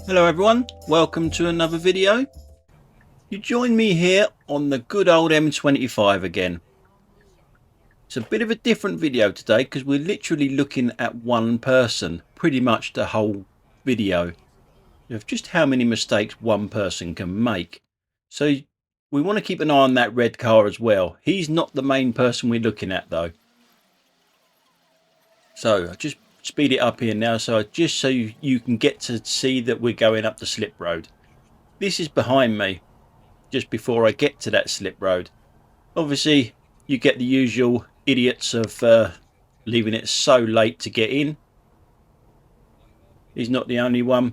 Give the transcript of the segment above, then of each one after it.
Hello everyone, welcome to another video. You join me here on the good old M25 again. It's a bit of a different video today because we're literally looking at one person pretty much the whole video of just how many mistakes one person can make. So we want to keep an eye on that red car as well. He's not the main person we're looking at though. So I just speed it up here now so you can get to see that we're going up the slip road. This is behind me just before I get to that slip road. Obviously you get the usual idiots of leaving it so late to get in. He's not the only one.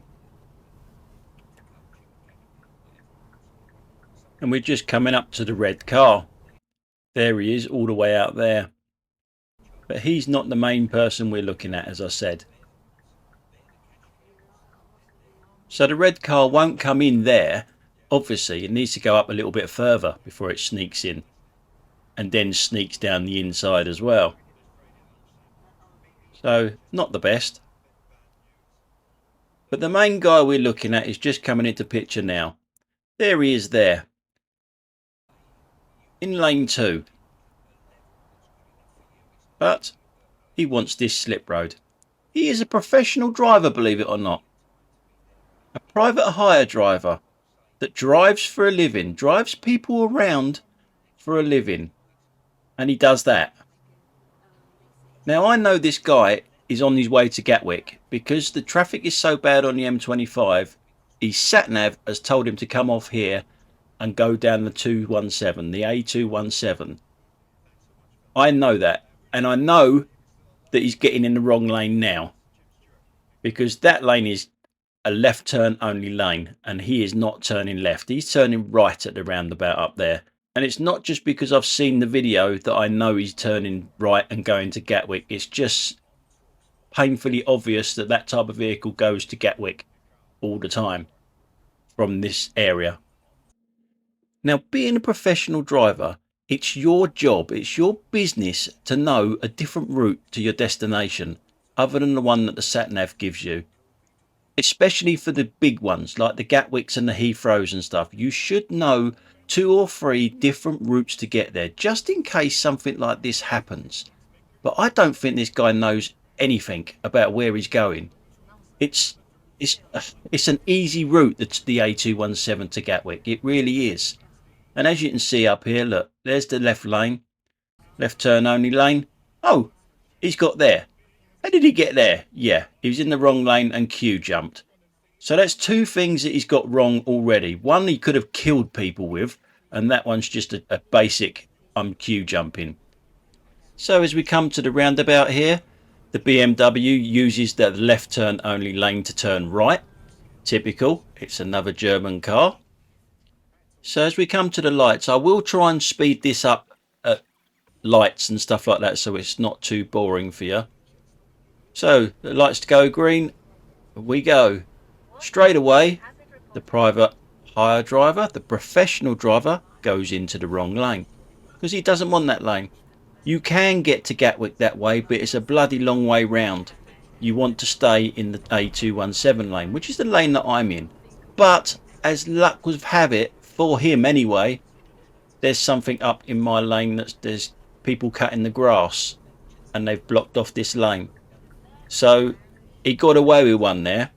And we're just coming up to the red car. There he is, all the way out there. But he's not the main person we're looking at, as I said. So the red car won't come in there. Obviously it needs to go up a little bit further before it sneaks in, and then sneaks down the inside as well. So not the best. But the main guy we're looking at is just coming into picture now. There he is there, in lane 2. But he wants this slip road. He is a professional driver, believe it or not. A private hire driver that drives for a living, drives people around for a living, and he does that. Now I know this guy is on his way to Gatwick because the traffic is so bad on the M25. His sat-nav has told him to come off here and go down the 217, the A217. I know that, and I know that he's getting in the wrong lane now, because that lane is a left turn only lane and he is not turning left. He's turning right at the roundabout up there. And it's not just because I've seen the video that I know he's turning right and going to Gatwick. It's just painfully obvious that that type of vehicle goes to Gatwick all the time from this area. Now, being a professional driver, it's your job, it's your business to know a different route to your destination other than the one that the sat-nav gives you. Especially for the big ones like the Gatwicks and the Heathrows and stuff. You should know 2 or 3 different routes to get there, just in case something like this happens. But I don't think this guy knows anything about where he's going. It's an easy route, that's the A217 to Gatwick. It really is. And as you can see up here, look, there's the left lane, left turn only lane. Oh, he's got there. How did he get there? Yeah, he was in the wrong lane and queue jumped. So that's 2 things that he's got wrong already. One he could have killed people with, and that one's just a basic queue jumping. So as we come to the roundabout here, the BMW uses the left turn only lane to turn right. Typical, it's another German car. So as we come to the lights, I will try and speed this up at lights and stuff like that so it's not too boring for you. So the lights to go green, we go. Straight away, the private hire driver, the professional driver, goes into the wrong lane because he doesn't want that lane. You can get to Gatwick that way, but it's a bloody long way round. You want to stay in the A217 lane, which is the lane that I'm in. But as luck would have it, for him anyway, there's something up in my lane there's people cutting the grass and they've blocked off this lane. So he got away with one there,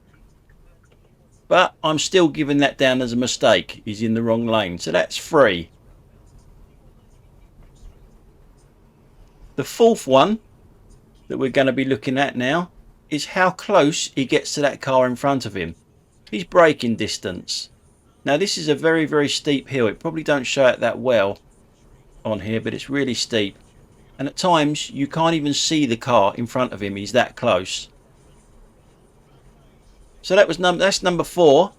but I'm still giving that down as a mistake. He's in the wrong lane, so that's 3. The 4th one that we're going to be looking at now is how close he gets to that car in front of him. He's braking distance. Now this is a very, very steep hill. It probably don't show it that well on here, but it's really steep. And at times you can't even see the car in front of him. He's that close. So that's number 4.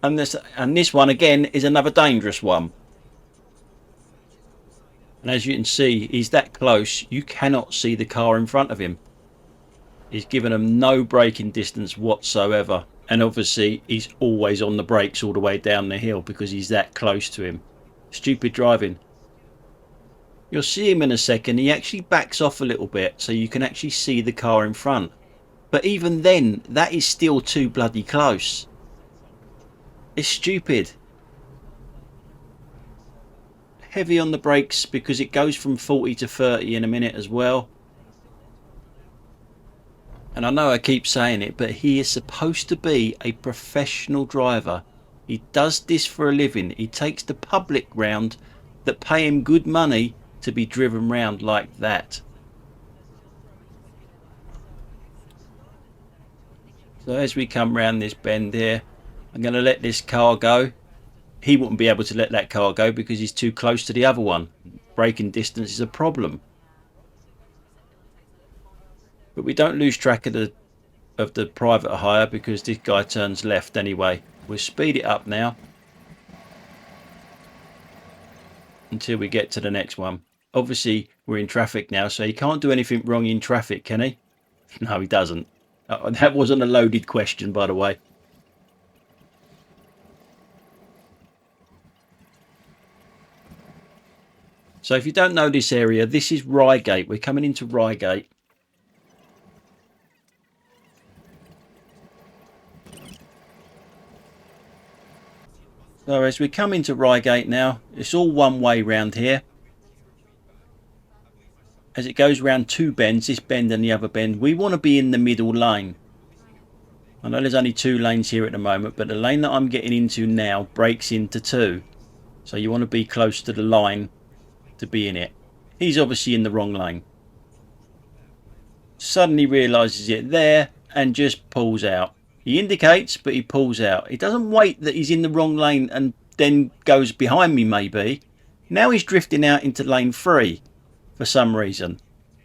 And this one again is another dangerous one. And as you can see, he's that close. You cannot see the car in front of him. He's given him no braking distance whatsoever. And obviously he's always on the brakes all the way down the hill because he's that close to him. Stupid driving. You'll see him in a second. He actually backs off a little bit so you can actually see the car in front. But even then, that is still too bloody close. It's stupid. Heavy on the brakes because it goes from 40 to 30 in a minute as well. And I know I keep saying it, but he is supposed to be a professional driver. He does this for a living. He takes the public round that pay him good money to be driven round like that. So as we come round this bend here, I'm going to let this car go. He wouldn't be able to let that car go because he's too close to the other one. Braking distance is a problem. But we don't lose track of the private hire because this guy turns left anyway. We'll speed it up now until we get to the next one. Obviously we're in traffic now, so he can't do anything wrong in traffic, can he? No, he doesn't. That wasn't a loaded question, by the way. So if you don't know this area, this is Ryegate. We're coming into Ryegate. So as we come into Ryegate now, it's all one way round here. As it goes round two bends, this bend and the other bend, we want to be in the middle lane. I know there's only two lanes here at the moment, but the lane that I'm getting into now breaks into two. So you want to be close to the line to be in it. He's obviously in the wrong lane. Suddenly realises it there and just pulls out. He indicates, but he pulls out. He doesn't wait that he's in the wrong lane and then goes behind me maybe. Now he's drifting out into lane 3 for some reason.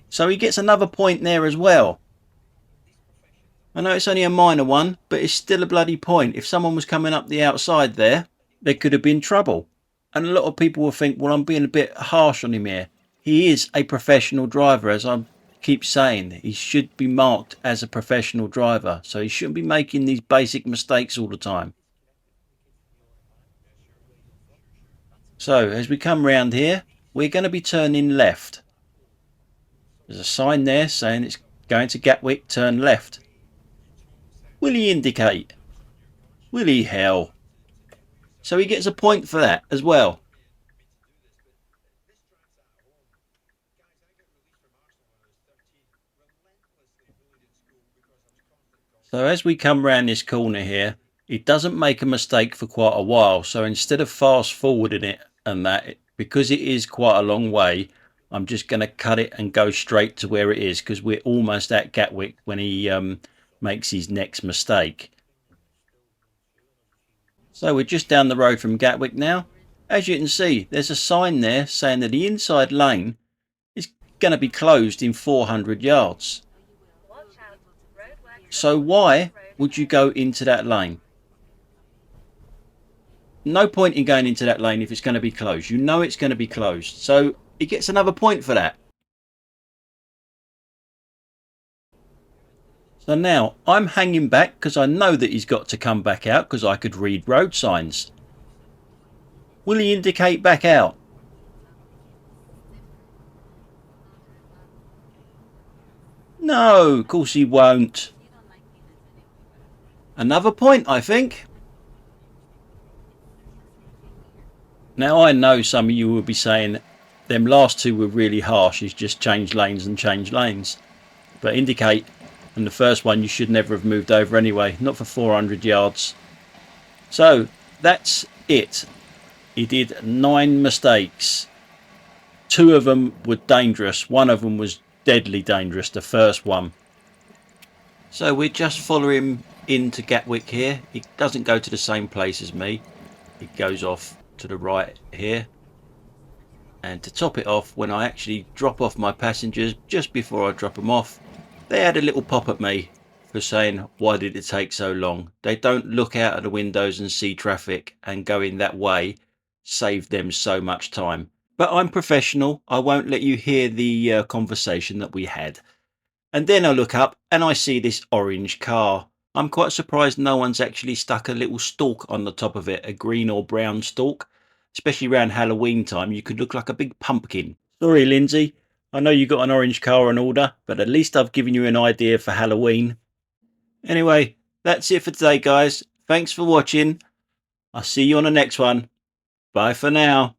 So he gets another point there as well. I know it's only a minor one, but it's still a bloody point. If someone was coming up the outside there could have been trouble. And a lot of people will think, well, I'm being a bit harsh on him here. He is a professional driver, as I keep saying. He should be marked as a professional driver. So he shouldn't be making these basic mistakes all the time. So as we come round here, we're going to be turning left. There's a sign there saying it's going to Gatwick, turn left. Will he indicate? Will he hell? So he gets a point for that as well. So as we come round this corner here, he doesn't make a mistake for quite a while. So instead of fast forwarding it and that, because it is quite a long way, I'm just going to cut it and go straight to where it is, because we're almost at Gatwick when he makes his next mistake. So we're just down the road from Gatwick now. As you can see, there's a sign there saying that the inside lane is going to be closed in 400 yards. So why would you go into that lane? No point in going into that lane if it's going to be closed. You know it's going to be closed. So he gets another point for that. So now I'm hanging back because I know that he's got to come back out because I could read road signs. Will he indicate back out? No, of course he won't. Another point, I think. Now I know some of you will be saying them last two were really harsh. He's just changed lanes and changed lanes. But indicate, and the first one you should never have moved over anyway. Not for 400 yards. So that's it. He did 9 mistakes. 2 of them were dangerous. 1 of them was deadly dangerous, the first one. So we're just following him into Gatwick here. He doesn't go to the same place as me. He goes off to the right here. And to top it off, when I actually drop off my passengers, just before I drop them off, they had a little pop at me for saying, why did it take so long? They don't look out of the windows and see traffic, and going that way saved them so much time. But I'm professional. I won't let you hear the conversation that we had. And then I look up and I see this orange car. I'm quite surprised no one's actually stuck a little stalk on the top of it, a green or brown stalk. Especially around Halloween time, you could look like a big pumpkin. Sorry, Lindsay. I know you got an orange car on order, but at least I've given you an idea for Halloween. Anyway, that's it for today, guys. Thanks for watching. I'll see you on the next one. Bye for now.